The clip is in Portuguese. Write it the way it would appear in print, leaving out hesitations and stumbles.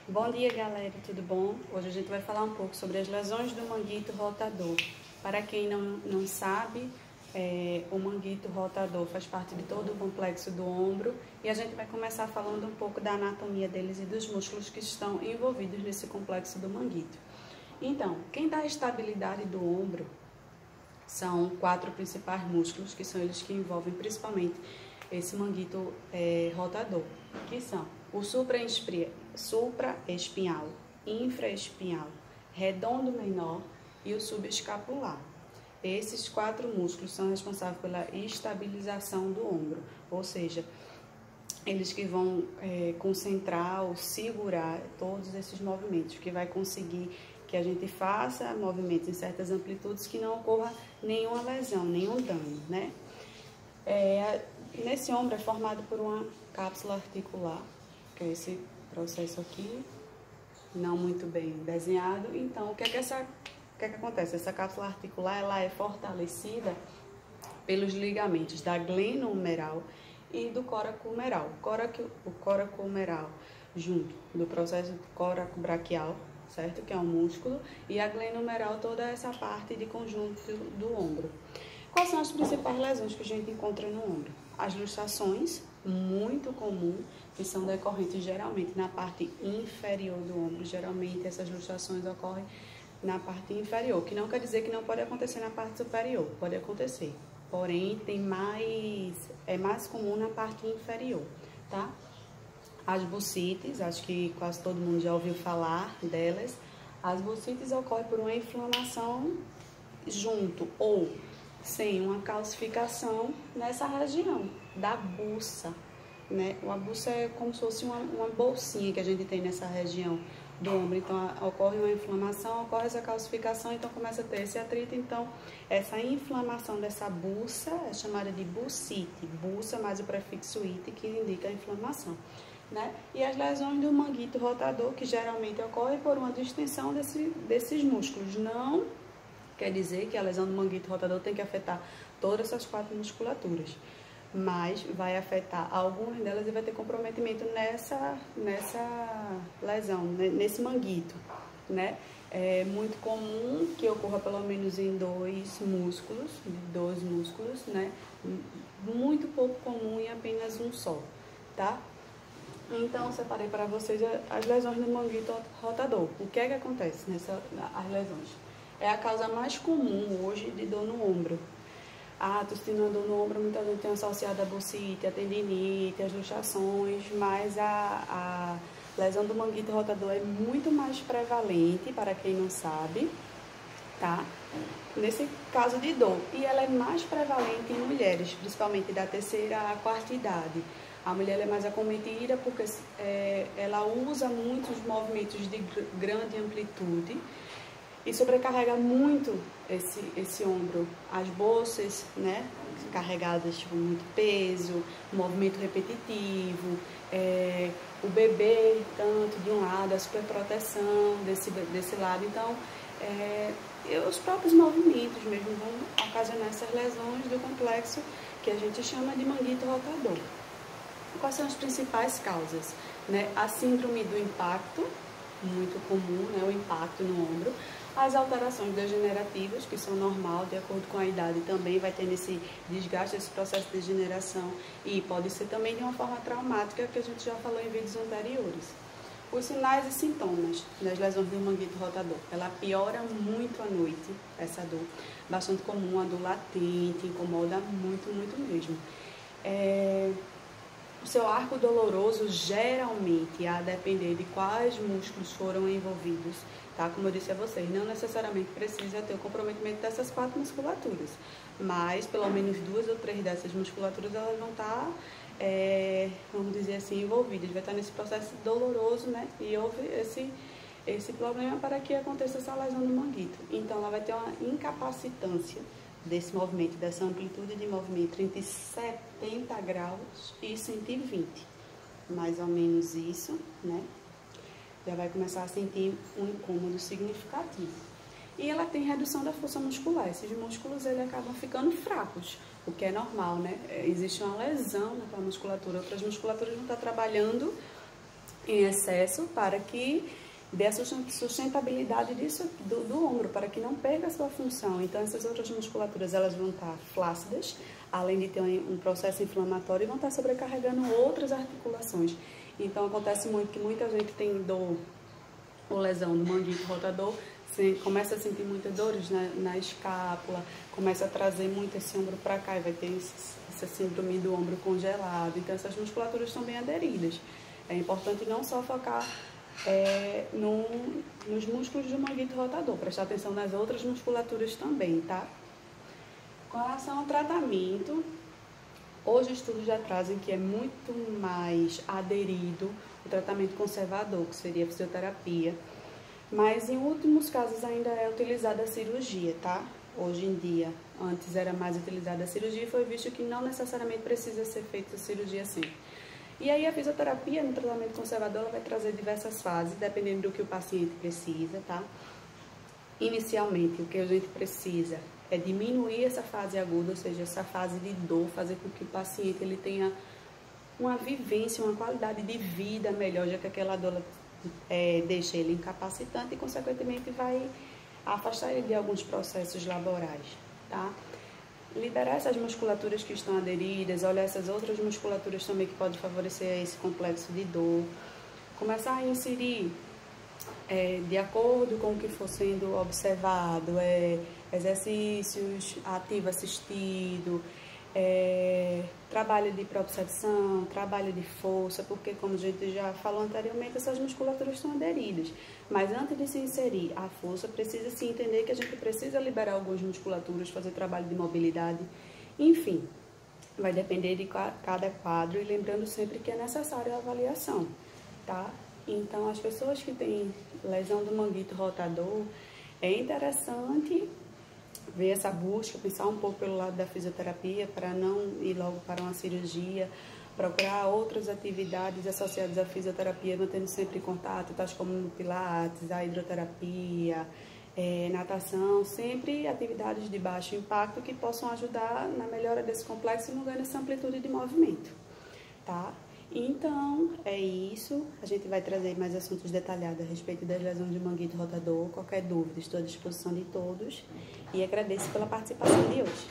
Bom dia, galera, tudo bom? Hoje a gente vai falar um pouco sobre as lesões do manguito rotador. Para quem não sabe, o manguito rotador faz parte de todo o complexo do ombro e a gente vai começar falando um pouco da anatomia deles e dos músculos que estão envolvidos nesse complexo do manguito. Então, quem dá a estabilidade do ombro são 4 principais músculos, que são eles que envolvem principalmente esse manguito rotador, que são o supraespinhal, infraespinhal, redondo menor e o subescapular. Esses 4 músculos são responsáveis pela estabilização do ombro, ou seja, eles que vão concentrar ou segurar todos esses movimentos, que vai conseguir que a gente faça movimentos em certas amplitudes que não ocorra nenhuma lesão, nenhum dano, né? Nesse ombro é formado por uma cápsula articular, que é esse processo aqui, não muito bem desenhado. Então, o que acontece? Essa cápsula articular ela é fortalecida pelos ligamentos da glena humeral e do coraco humeral. O coraco humeral junto do processo coracobraquial, certo? Que é um músculo, e a glena humeral, toda essa parte de conjunto do ombro. Quais são as principais lesões que a gente encontra no ombro? As luxações, muito comum, que são decorrentes geralmente na parte inferior do ombro. Geralmente essas luxações ocorrem na parte inferior, que não quer dizer que não pode acontecer na parte superior, pode acontecer. Porém, é mais comum na parte inferior, tá? As bursites, acho que quase todo mundo já ouviu falar delas. As bursites ocorrem por uma inflamação junto ou sem uma calcificação nessa região da buça, né? A buça é como se fosse uma bolsinha que a gente tem nessa região do ombro. Então, ocorre uma inflamação, ocorre essa calcificação, então começa a ter esse atrito. Então, essa inflamação dessa buça é chamada de bursite. Buça mais o prefixo ite, que indica a inflamação, né? E as lesões do manguito rotador, que geralmente ocorrem por uma distensão desses músculos. Não quer dizer que a lesão do manguito rotador tem que afetar todas essas 4 musculaturas, mas vai afetar algumas delas e vai ter comprometimento nessa lesão, nesse manguito, né? É muito comum que ocorra pelo menos em 2 músculos, né? Muito pouco comum em apenas um só, tá? Então, separei para vocês as lesões do manguito rotador. O que é que acontece as lesões? É a causa mais comum hoje de dor no ombro. Tô sentindo uma dor no ombro, muita gente tem associado a bursite, a tendinite, as luxações, mas a lesão do manguito rotador é muito mais prevalente, para quem não sabe, tá? Nesse caso de dor. E ela é mais prevalente em mulheres, principalmente da 3ª à 4ª idade. A mulher é mais acometida porque ela usa muitos movimentos de grande amplitude e sobrecarrega muito esse ombro. As bolsas, né, carregadas com muito peso, movimento repetitivo, o bebê tanto de um lado, a superproteção desse lado. Então, os próprios movimentos mesmo vão ocasionar essas lesões do complexo que a gente chama de manguito rotador. Quais são as principais causas? Né? A síndrome do impacto, muito comum, né? O impacto no ombro. As alterações degenerativas, que são normal, de acordo com a idade, também vai ter esse desgaste, esse processo de degeneração. E pode ser também de uma forma traumática, que a gente já falou em vídeos anteriores. Os sinais e sintomas das lesões do manguito rotador. Ela piora muito à noite, essa dor. Bastante comum, a dor latente, incomoda muito, muito mesmo. O seu arco doloroso, geralmente, a depender de quais músculos foram envolvidos, tá? Como eu disse a vocês, não necessariamente precisa ter o comprometimento dessas 4 musculaturas, mas pelo menos 2 ou 3 dessas musculaturas elas vão estar, vamos dizer assim, envolvidas, vai estar nesse processo doloroso, né? E houve esse problema para que aconteça essa lesão do manguito. Então, ela vai ter uma incapacitância desse movimento, dessa amplitude de movimento entre 70 graus e 120. Mais ou menos isso, né? Já vai começar a sentir um incômodo significativo. E ela tem redução da força muscular. Esses músculos, eles acabam ficando fracos, o que é normal, né? Existe uma lesão naquela musculatura, outras musculaturas não estão trabalhando em excesso para que dê a sustentabilidade disso, do ombro, para que não perca a sua função. Então, essas outras musculaturas elas vão estar flácidas, além de ter um processo inflamatório, e vão estar sobrecarregando outras articulações. Então, acontece muito que muita gente tem dor ou lesão do manguito rotador, começa a sentir muitas dores na escápula, começa a trazer muito esse ombro para cá e vai ter essa síndrome do ombro congelado. Então, essas musculaturas estão bem aderidas. É importante não só focar nos músculos do manguito rotador, prestar atenção nas outras musculaturas também, tá? Com relação ao tratamento, hoje os estudos já trazem que é muito mais aderido o tratamento conservador, que seria a fisioterapia, mas em últimos casos ainda é utilizada a cirurgia, tá? Hoje em dia, antes era mais utilizada a cirurgia e foi visto que não necessariamente precisa ser feita a cirurgia sempre. E aí a fisioterapia no tratamento conservador ela vai trazer diversas fases, dependendo do que o paciente precisa, tá? Inicialmente, o que a gente precisa é diminuir essa fase aguda, ou seja, essa fase de dor, fazer com que o paciente ele tenha uma vivência, uma qualidade de vida melhor, já que aquela dor deixa ele incapacitante e, consequentemente, vai afastar ele de alguns processos laborais, tá? Liberar essas musculaturas que estão aderidas, olhar essas outras musculaturas também que podem favorecer esse complexo de dor. Começar a inserir, de acordo com o que for sendo observado, exercícios ativo assistido, trabalho de propriocepção, trabalho de força, porque, como a gente já falou anteriormente, essas musculaturas estão aderidas. Mas antes de se inserir a força, precisa se entender que a gente precisa liberar algumas musculaturas, fazer trabalho de mobilidade, enfim, vai depender de cada quadro, e lembrando sempre que é necessária a avaliação, tá? Então, as pessoas que têm lesão do manguito rotador, é interessante ver essa busca, pensar um pouco pelo lado da fisioterapia para não ir logo para uma cirurgia, procurar outras atividades associadas à fisioterapia, mantendo sempre em contato, tais como pilates, a hidroterapia, natação, sempre atividades de baixo impacto que possam ajudar na melhora desse complexo e no ganho dessa amplitude de movimento, tá? Então, é isso. A gente vai trazer mais assuntos detalhados a respeito das lesões de manguito rotador. Qualquer dúvida, estou à disposição de todos. E agradeço pela participação de hoje.